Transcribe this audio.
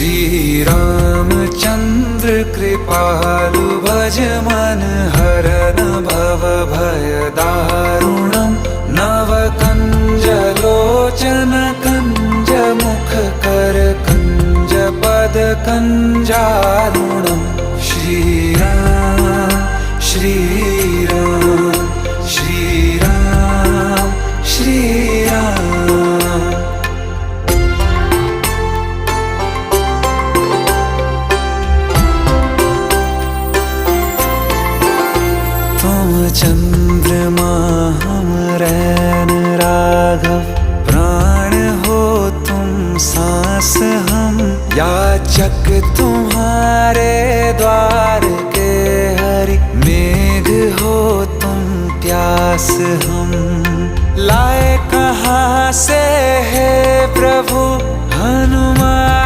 श्री रामचंद्र कृपालु भज मन हरन भव भय दारुणम नव कंज लोचन कंज मुख कर कंज पद कंजारुणम श्री राम श्री राम श्री राम श्री राम। तुम चंद्रमा हम रैन राघव, प्राण हो तुम सांस हम याचक तुम्हारे द्वार के हरि, मेघ हो तुम प्यास हम लाए कहाँ से है प्रभु हनुमान